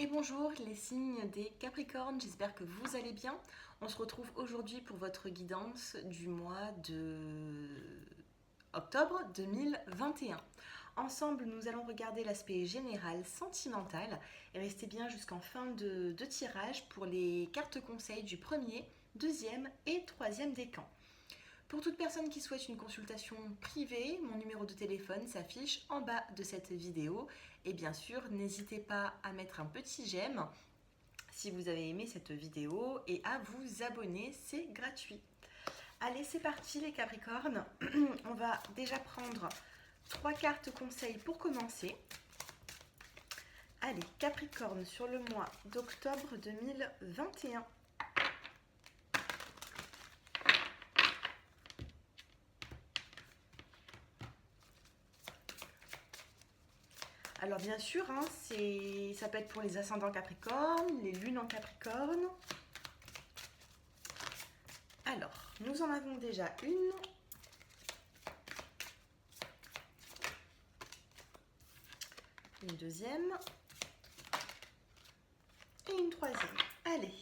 Et bonjour les signes des Capricornes, j'espère que vous allez bien. On se retrouve aujourd'hui pour votre guidance du mois de octobre 2021. Ensemble, nous allons regarder l'aspect général sentimental et restez bien jusqu'en fin de tirage pour les cartes conseils du premier, deuxième et troisième décan. Pour toute personne qui souhaite une consultation privée, mon numéro de téléphone s'affiche en bas de cette vidéo. Et bien sûr, n'hésitez pas à mettre un petit j'aime si vous avez aimé cette vidéo et à vous abonner, c'est gratuit. Allez, c'est parti les Capricornes. On va déjà prendre 3 cartes conseils pour commencer. Allez, Capricorne sur le mois d'octobre 2021. Alors bien sûr, ça peut être pour les ascendants Capricorne, les lunes en Capricorne. Alors, nous en avons déjà une deuxième et une troisième. Allez.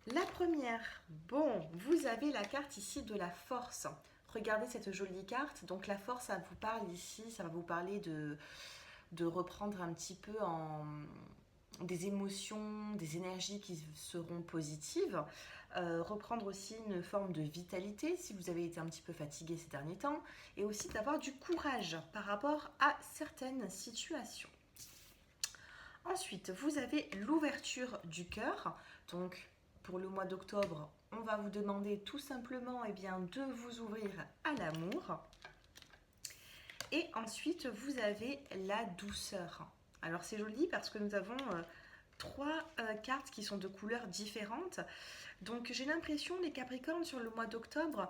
La première, bon, vous avez la carte ici de la force. Regardez cette jolie carte. Donc la force, ça vous parle ici, ça va vous parler de reprendre un petit peu des émotions, des énergies qui seront positives. Reprendre aussi une forme de vitalité si vous avez été un petit peu fatigué ces derniers temps. Et aussi d'avoir du courage par rapport à certaines situations. Ensuite, vous avez l'ouverture du cœur. Donc, pour le mois d'octobre, on va vous demander tout simplement de vous ouvrir à l'amour. Et ensuite, vous avez la douceur. Alors, c'est joli parce que nous avons 3 cartes qui sont de couleurs différentes. Donc, j'ai l'impression, les Capricornes, sur le mois d'octobre,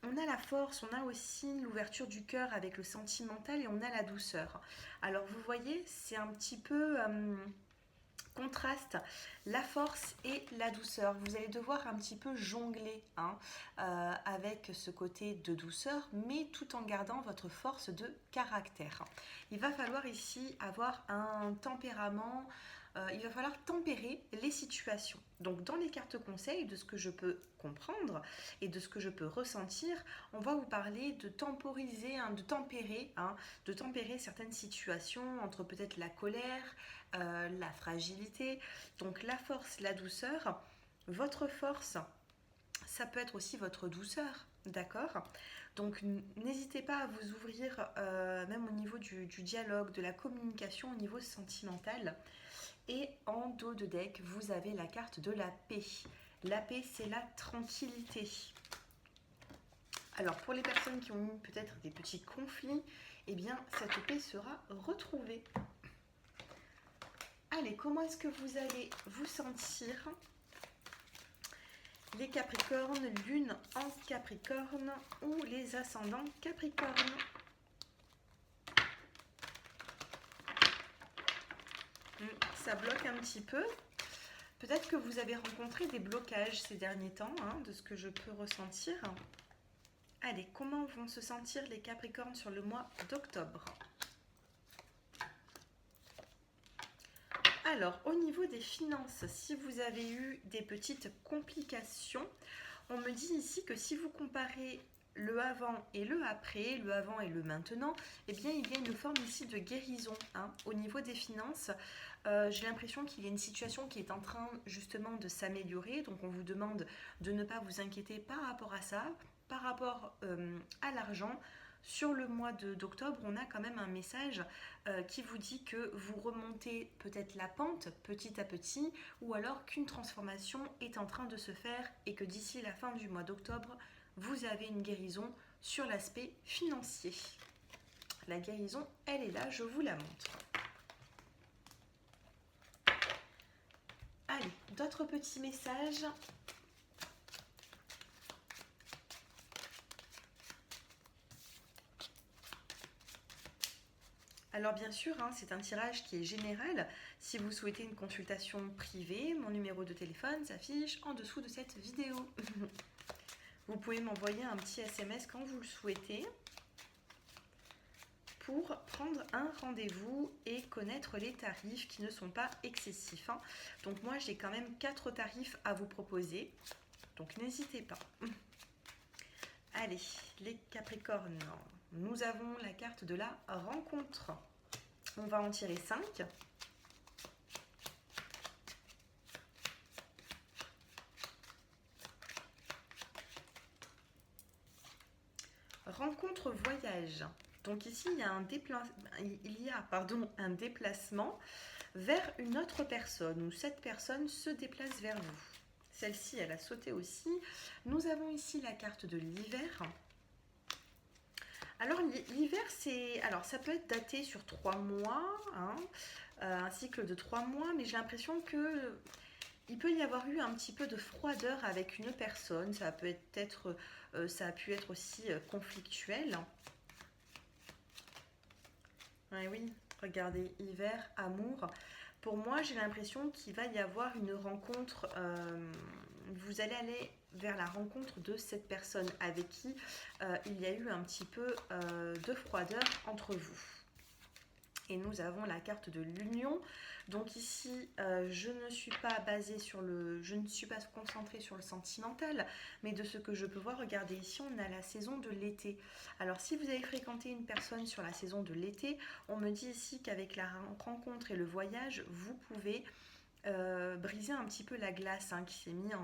on a la force, on a aussi l'ouverture du cœur avec le sentimental et on a la douceur. Alors, vous voyez, c'est un petit peu contraste la force et la douceur. Vous allez devoir un petit peu jongler avec ce côté de douceur, mais tout en gardant votre force de caractère. Il va falloir ici avoir un tempérament, il va falloir tempérer les situations. Donc dans les cartes conseils, de ce que je peux comprendre et de ce que je peux ressentir, on va vous parler de temporiser, de tempérer certaines situations entre peut-être la colère, la fragilité, donc la force, la douceur. Votre force, ça peut être aussi votre douceur, d'accord? Donc n'hésitez pas à vous ouvrir, même au niveau du dialogue, de la communication, au niveau sentimental. Et en dos de deck, vous avez la carte de la paix. La paix, c'est la tranquillité. Alors pour les personnes qui ont eu peut-être des petits conflits, cette paix sera retrouvée. Allez, comment est-ce que vous allez vous sentir? Les Capricornes, lune en Capricorne ou les ascendants Capricorne. Ça bloque un petit peu. Peut-être que vous avez rencontré des blocages ces derniers temps, de ce que je peux ressentir. Allez, comment vont se sentir les Capricornes sur le mois d'octobre? Alors, au niveau des finances, si vous avez eu des petites complications, on me dit ici que si vous comparez le avant et le après, le avant et le maintenant, il y a une forme ici de guérison au niveau des finances. J'ai l'impression qu'il y a une situation qui est en train justement de s'améliorer, donc on vous demande de ne pas vous inquiéter par rapport à ça, par rapport à l'argent. Sur le mois d'octobre, on a quand même un message qui vous dit que vous remontez peut-être la pente petit à petit, ou alors qu'une transformation est en train de se faire et que d'ici la fin du mois d'octobre, vous avez une guérison sur l'aspect financier. La guérison, elle est là, je vous la montre. Allez, d'autres petits messages. Alors bien sûr, c'est un tirage qui est général. Si vous souhaitez une consultation privée, mon numéro de téléphone s'affiche en dessous de cette vidéo. Vous pouvez m'envoyer un petit SMS quand vous le souhaitez pour prendre un rendez-vous et connaître connaître les tarifs qui ne sont pas excessifs, hein. Donc moi j'ai quand même 4 tarifs à vous proposer, donc n'hésitez pas. Allez, les Capricornes, nous avons la carte de la rencontre. On va en tirer 5. Rencontre voyage. Donc ici, il y a un déplacement vers une autre personne, ou cette personne se déplace vers vous. Celle-ci, elle a sauté aussi. Nous avons ici la carte de l'hiver. Alors l'hiver, ça peut être daté sur 3 mois, hein, un cycle de 3 mois, mais j'ai l'impression que il peut y avoir eu un petit peu de froideur avec une personne. Ça a pu être aussi conflictuel. Ouais, oui, regardez, hiver, amour. Pour moi, j'ai l'impression qu'il va y avoir une rencontre. Vous allez aller vers la rencontre de cette personne avec qui il y a eu un petit peu de froideur entre vous. Et nous avons la carte de l'union. Donc ici, je ne suis pas concentrée sur le sentimental, mais de ce que je peux voir, regardez ici, on a la saison de l'été. Alors si vous avez fréquenté une personne sur la saison de l'été, on me dit ici qu'avec la rencontre et le voyage, vous pouvez briser un petit peu la glace, hein, qui s'est mise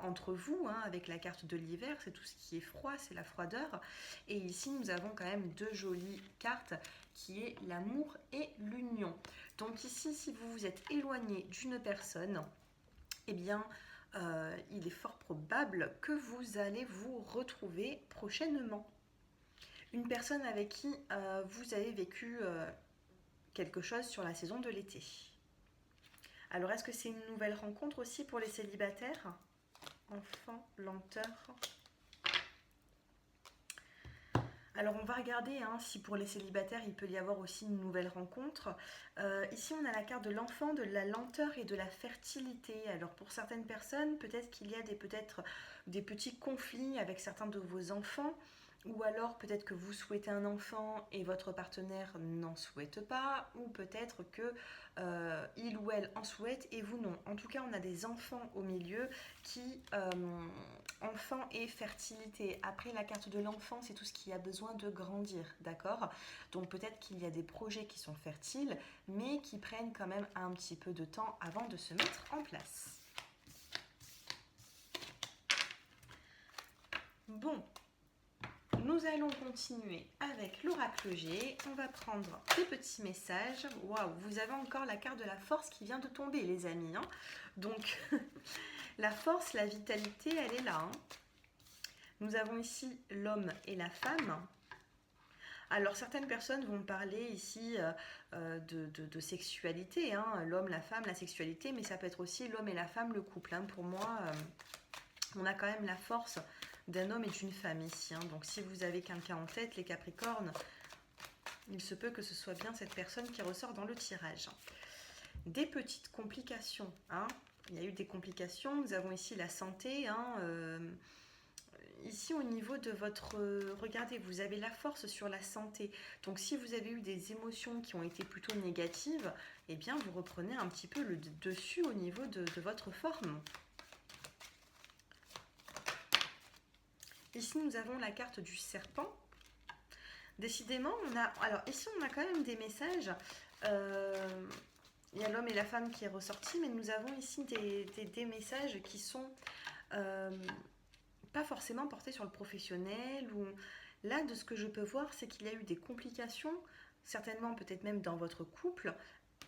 entre vous, hein, avec la carte de l'hiver, c'est tout ce qui est froid, c'est la froideur. Et ici, nous avons quand même 2 jolies cartes qui est l'amour et l'union. Donc ici, si vous vous êtes éloigné d'une personne, eh bien, il est fort probable que vous allez vous retrouver prochainement. Une personne avec qui vous avez vécu quelque chose sur la saison de l'été. Alors, est-ce que c'est une nouvelle rencontre aussi pour les célibataires ? Enfant, lenteur. Alors on va regarder, hein, si pour les célibataires il peut y avoir aussi une nouvelle rencontre. Ici on a la carte de l'enfant, de la lenteur et de la fertilité. Alors pour certaines personnes, peut-être qu'il y a des petits conflits avec certains de vos enfants. Ou alors peut-être que vous souhaitez un enfant et votre partenaire n'en souhaite pas, ou peut-être que il ou elle en souhaite et vous non. En tout cas, on a des enfants au milieu qui enfant et fertilité. Après, la carte de l'enfant, c'est tout ce qui a besoin de grandir, d'accord ? Donc peut-être qu'il y a des projets qui sont fertiles, mais qui prennent quand même un petit peu de temps avant de se mettre en place. Bon. Nous allons continuer avec l'oracle G. On va prendre des petits messages. Waouh, vous avez encore la carte de la force qui vient de tomber, les amis, hein. Donc, la force, la vitalité, elle est là, hein. Nous avons ici l'homme et la femme. Alors, certaines personnes vont parler ici de sexualité, hein. L'homme, la femme, la sexualité, mais ça peut être aussi l'homme et la femme, le couple, hein. Pour moi, on a quand même la force d'un homme et d'une femme ici, hein. Donc si vous avez quelqu'un en tête, les Capricornes, il se peut que ce soit bien cette personne qui ressort dans le tirage. Des petites complications, hein. Il y a eu des complications. Nous avons ici la santé, hein. Ici au niveau de votre... regardez, vous avez la force sur la santé. Donc si vous avez eu des émotions qui ont été plutôt négatives, eh bien vous reprenez un petit peu le dessus au niveau de votre forme. Ici, nous avons la carte du serpent. Décidément, alors ici, on a quand même des messages. Il y a l'homme et la femme qui est ressorti, mais nous avons ici des messages qui sont pas forcément portés sur le professionnel. Là, de ce que je peux voir, c'est qu'il y a eu des complications, certainement peut-être même dans votre couple.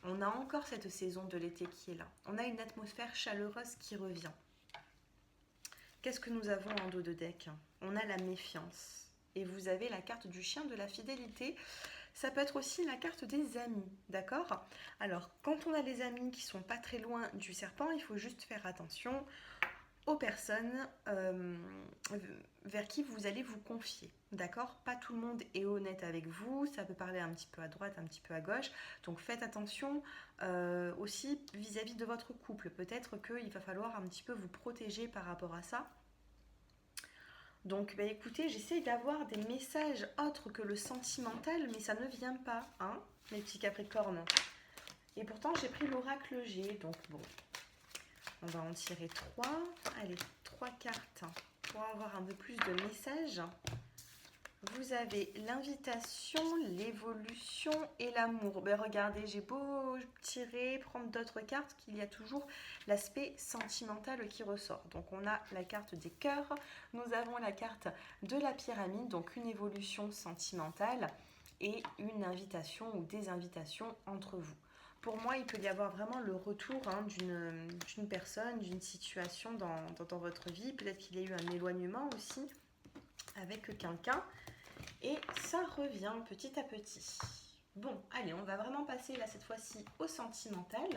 On a encore cette saison de l'été qui est là. On a une atmosphère chaleureuse qui revient. Qu'est-ce que nous avons en dos de deck ? On a la méfiance. Et vous avez la carte du chien de la fidélité. Ça peut être aussi la carte des amis, d'accord ? Alors, quand on a des amis qui sont pas très loin du serpent, il faut juste faire attention aux personnes vers qui vous allez vous confier, d'accord ? Pas tout le monde est honnête avec vous, ça peut parler un petit peu à droite, un petit peu à gauche, donc faites attention aussi vis-à-vis de votre couple. Peut-être qu'il va falloir un petit peu vous protéger par rapport à ça. Donc, bah, écoutez, j'essaie d'avoir des messages autres que le sentimental, mais ça ne vient pas, hein, mes petits Capricornes. Et pourtant, j'ai pris l'oracle G, donc bon, on va en tirer 3. Allez, 3 cartes pour avoir un peu plus de messages. Vous avez l'invitation, l'évolution et l'amour. Ben regardez, j'ai beau tirer, prendre d'autres cartes, qu'il y a toujours l'aspect sentimental qui ressort. Donc on a la carte des cœurs, nous avons la carte de la pyramide, donc une évolution sentimentale et une invitation ou des invitations entre vous. Pour moi, il peut y avoir vraiment le retour d'une personne, d'une situation dans votre vie. Peut-être qu'il y a eu un éloignement aussi avec quelqu'un. Et ça revient petit à petit. Bon, allez, on va vraiment passer là cette fois-ci au sentimental.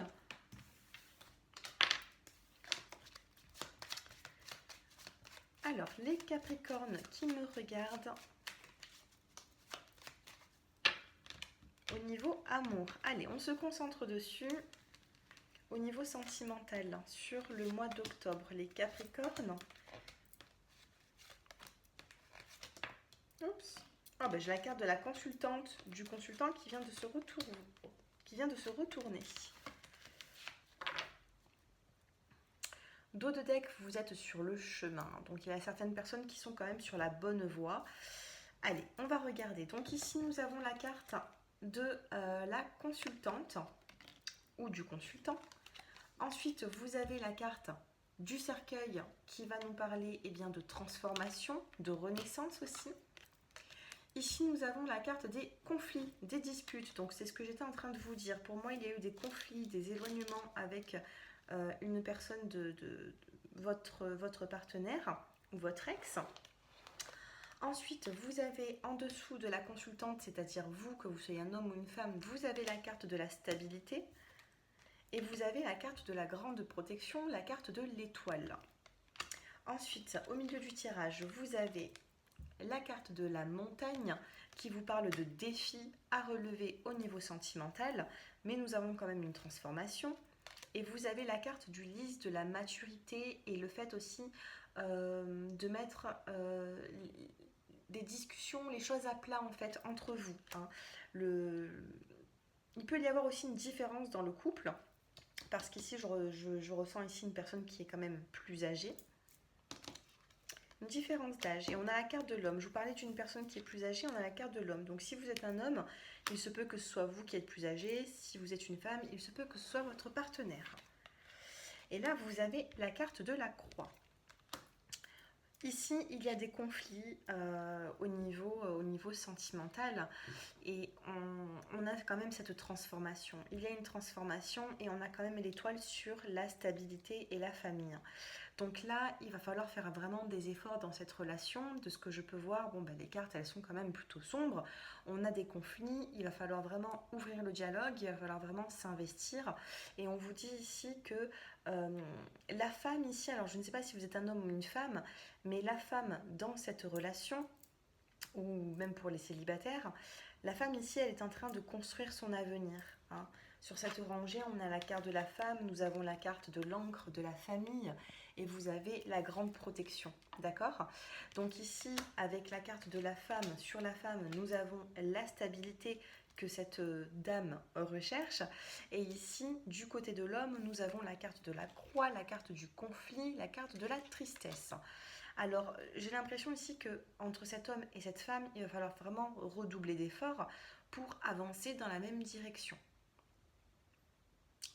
Alors, les Capricornes qui me regardent. Au niveau amour, allez, on se concentre dessus. Au niveau sentimental, sur le mois d'octobre, les Capricornes. Oups. Ah ben, j'ai la carte de la consultante, du consultant qui vient de se retourner. Dos de deck, vous êtes sur le chemin. Donc il y a certaines personnes qui sont quand même sur la bonne voie. Allez, on va regarder. Donc ici, nous avons la carte de la consultante ou du consultant. Ensuite, vous avez la carte du cercueil qui va nous parler bien, de transformation, de renaissance aussi. Ici, nous avons la carte des conflits, des disputes. Donc, c'est ce que j'étais en train de vous dire. Pour moi, il y a eu des conflits, des éloignements avec une personne de votre partenaire ou votre ex. Ensuite, vous avez en dessous de la consultante, c'est-à-dire vous, que vous soyez un homme ou une femme, vous avez la carte de la stabilité. Et vous avez la carte de la grande protection, la carte de l'étoile. Ensuite, au milieu du tirage, vous avez la carte de la montagne qui vous parle de défis à relever au niveau sentimental, mais nous avons quand même une transformation. Et vous avez la carte du lys, de la maturité et le fait aussi de mettre des discussions, les choses à plat en fait entre vous. Hein. Il peut y avoir aussi une différence dans le couple, parce qu'ici je ressens ici une personne qui est quand même plus âgée. Une différence d'âge. Et on a la carte de l'homme. Je vous parlais d'une personne qui est plus âgée, on a la carte de l'homme. Donc si vous êtes un homme, il se peut que ce soit vous qui êtes plus âgé. Si vous êtes une femme, il se peut que ce soit votre partenaire. Et là, vous avez la carte de la croix. Ici, il y a des conflits au niveau sentimental et on a quand même cette transformation. Il y a une transformation et on a quand même l'étoile sur la stabilité et la famille. Donc là, il va falloir faire vraiment des efforts dans cette relation. De ce que je peux voir, bon, ben, les cartes, elles sont quand même plutôt sombres. On a des conflits, il va falloir vraiment ouvrir le dialogue, il va falloir vraiment s'investir. Et on vous dit ici que la femme ici, alors je ne sais pas si vous êtes un homme ou une femme, mais la femme dans cette relation, ou même pour les célibataires, la femme ici, elle est en train de construire son avenir. Hein. Sur cette rangée, on a la carte de la femme, nous avons la carte de l'encre de la famille et vous avez la grande protection, d'accord? Donc ici, avec la carte de la femme, sur la femme, nous avons la stabilité que cette dame recherche. Et ici, du côté de l'homme, nous avons la carte de la croix, la carte du conflit, la carte de la tristesse. Alors, j'ai l'impression ici que entre cet homme et cette femme, il va falloir vraiment redoubler d'efforts pour avancer dans la même direction.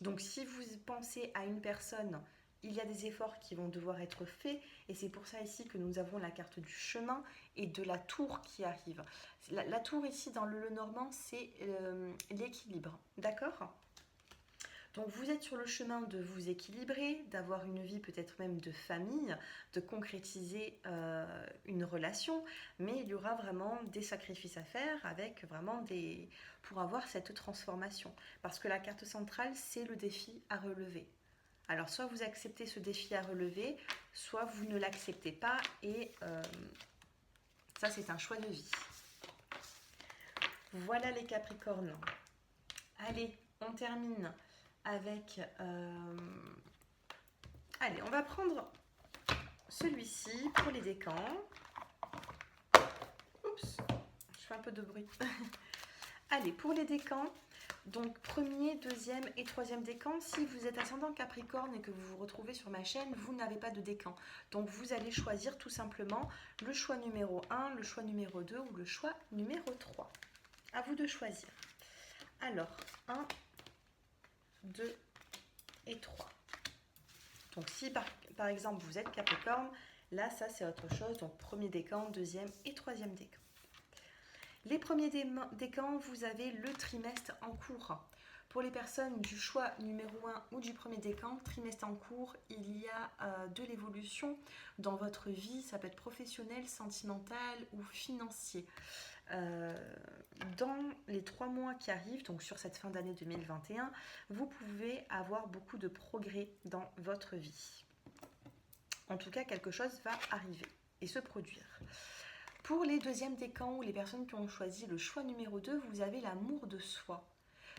Donc, si vous pensez à une personne, il y a des efforts qui vont devoir être faits et c'est pour ça ici que nous avons la carte du chemin et de la tour qui arrive. La tour ici dans le Lenormand, c'est l'équilibre, d'accord ? Donc vous êtes sur le chemin de vous équilibrer, d'avoir une vie peut-être même de famille, de concrétiser une relation, mais il y aura vraiment des sacrifices à faire avec vraiment pour avoir cette transformation. Parce que la carte centrale, c'est le défi à relever. Alors soit vous acceptez ce défi à relever, soit vous ne l'acceptez pas et ça c'est un choix de vie. Voilà les Capricornes. Allez, on termine avec... Allez, on va prendre celui-ci pour les décans. Oups, je fais un peu de bruit. Allez, pour les décans, donc premier, deuxième et troisième décan, si vous êtes ascendant Capricorne et que vous vous retrouvez sur ma chaîne, vous n'avez pas de décan. Donc vous allez choisir tout simplement le choix numéro 1, le choix numéro 2 ou le choix numéro 3. À vous de choisir. Alors, 1, 2 et 3. Donc si par exemple vous êtes Capricorne, là ça c'est autre chose. Donc premier décan, deuxième et troisième décan. Les premiers décans, vous avez le trimestre en cours. Pour les personnes du choix numéro 1 ou du premier décan, trimestre en cours, il y a de l'évolution dans votre vie. Ça peut être professionnel, sentimental ou financier. Dans les 3 mois qui arrivent, donc sur cette fin d'année 2021, vous pouvez avoir beaucoup de progrès dans votre vie. En tout cas, quelque chose va arriver et se produire. Pour les deuxièmes décans ou les personnes qui ont choisi le choix numéro 2, vous avez l'amour de soi.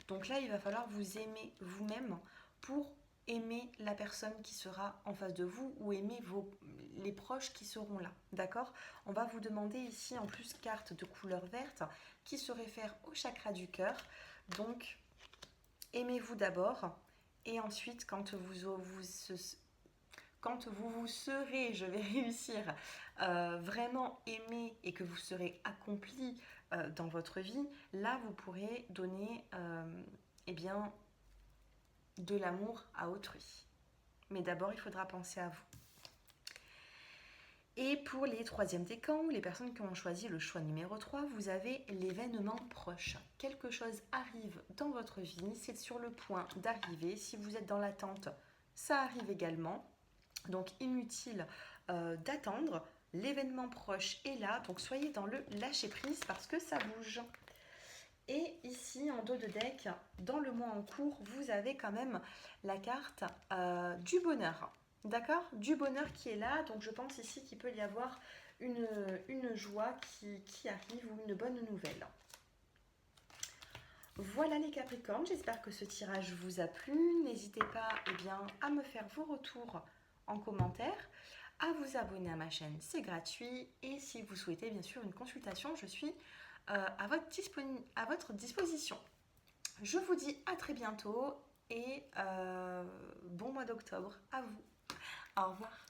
Donc là, il va falloir vous aimer vous-même pour aimer la personne qui sera en face de vous ou aimer les proches qui seront là. D'accord? On va vous demander ici en plus carte de couleur verte qui se réfère au chakra du cœur. Donc, aimez-vous d'abord et ensuite, quand vous serez, je vais réussir, vraiment aimé et que vous serez accompli dans votre vie, là vous pourrez donner eh bien, de l'amour à autrui. Mais d'abord, il faudra penser à vous. Et pour les troisièmes décans, ou les personnes qui ont choisi le choix numéro 3, vous avez l'événement proche. Quelque chose arrive dans votre vie, c'est sur le point d'arriver. Si vous êtes dans l'attente, ça arrive également. Donc inutile d'attendre, l'événement proche est là, donc soyez dans le lâcher prise parce que ça bouge. Et ici en dos de deck, dans le mois en cours, vous avez quand même la carte du bonheur. D'accord? Du bonheur qui est là, donc je pense ici qu'il peut y avoir une joie qui arrive ou une bonne nouvelle. Voilà les Capricornes, j'espère que ce tirage vous a plu. N'hésitez pas à me faire vos retours en commentaire, à vous abonner à ma chaîne, c'est gratuit. Et si vous souhaitez bien sûr une consultation, je suis à votre disposition. Je vous dis à très bientôt et bon mois d'octobre à vous. Au revoir.